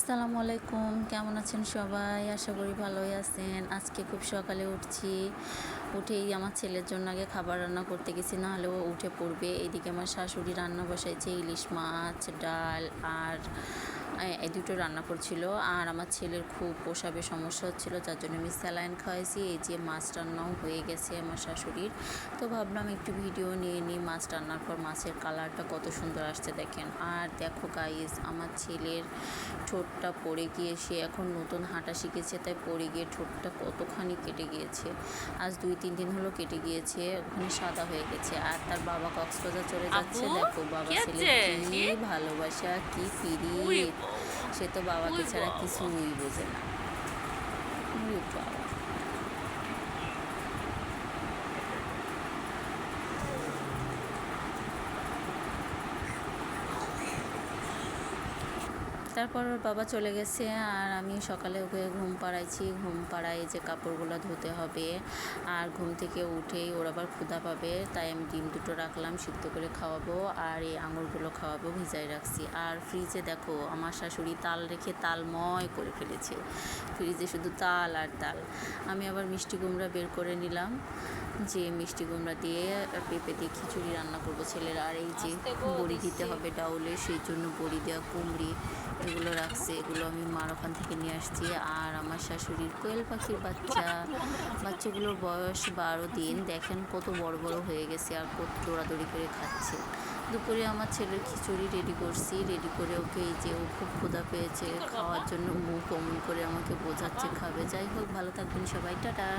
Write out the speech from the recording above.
আসসালামু আলাইকুম, কেমন আছেন সবাই? আশা করি ভালোই আছেন। আজকে খুব সকালে উঠছি। উঠেই আমার ছেলের জন্য আগে খাবার রান্না করতে গেছি, না হলে ও উঠে পড়বে। এইদিকে আমার শাশুড়ি রান্না বসাইছে ইলিশ মাছ, ডাল আর এই দুটো রান্না করছিল। আর আমার ছেলের খুব প্রসাবে সমস্যা হচ্ছিল, যার জন্য আমি স্যালাইন খাওয়াইছি। এই যে মাছ রান্নাও হয়ে গেছে আমার শাশুড়ির। তো ভাবলাম একটু ভিডিও নিয়ে নিই। মাছ রান্নার পর মাছের কালারটা কত সুন্দর আসছে দেখেন। আর দেখো গাইস, আমার ছেলের ঠোঁটটা পড়ে গিয়ে, সে এখন নতুন হাঁটা শিখেছে, তাই পড়ে গিয়ে ঠোঁটটা কতখানি কেটে গিয়েছে। আজ 2-3 দিন হলো কেটে গিয়েছে, ওখানে সাদা হয়ে গেছে। আর তার বাবা কক্সবাজার চলে যাচ্ছে। আব্বু দেখো বাবা কি ছেলে আছে কি ভালোবাসা, কি উই পিরিত। সে তো বাবাকে উই ছাড়া বাবা কিছুই বোঝে না। ওরে বাবা। তারপর ওর বাবা চলে গেছে, আর আমি সকালে ওকে ঘুম পাড়াইছি। ঘুম পাড়াই যে কাপড়গুলো ধুতে হবে, আর ঘুম থেকে উঠেই ওর আবার ক্ষুধা পাবে, তাই আমি ডিম দুটো রাখলাম, সিদ্ধ করে খাওয়াবো। আর এই আঙুরগুলো খাওয়াবো, ভিজাই রাখছি। আর ফ্রিজে দেখো আমার শাশুড়ি তাল রেখে তালময় করে ফেলেছে। ফ্রিজে শুধু তাল আর তাল। আমি আবার মিষ্টি কুমড়া বের করে নিলাম, যে মিষ্টি কুমড়া দিয়ে পেঁপে দিয়ে খিচুড়ি রান্না করবো ছেলের। আর এই যে বড়ি দিতে হবে ডাউলে, সেই জন্য বড়ি দেওয়া কুমড়ি এগুলো রাখছে, এগুলো আমি মার ওখান থেকে নিয়ে আসছি। আর আমার শাশুড়ির কোয়েল পাখির বাচ্চাগুলোর বয়স 12 দিন। দেখেন কত বড় বড় হয়ে গেছে, আর কত দৌড়াদৌড়ি করে খাচ্ছে। দুপুরে আমার ছেলের খিচুড়ি রেডি করছি, রেডি করে ওকে, এই যে ও খুব ক্ষুধা পেয়েছে, খাওয়ার জন্য মুখ অমন করে আমাকে বোঝাচ্ছে খাবে। যাই হোক, ভালো থাকবেন সবাই, টাটা।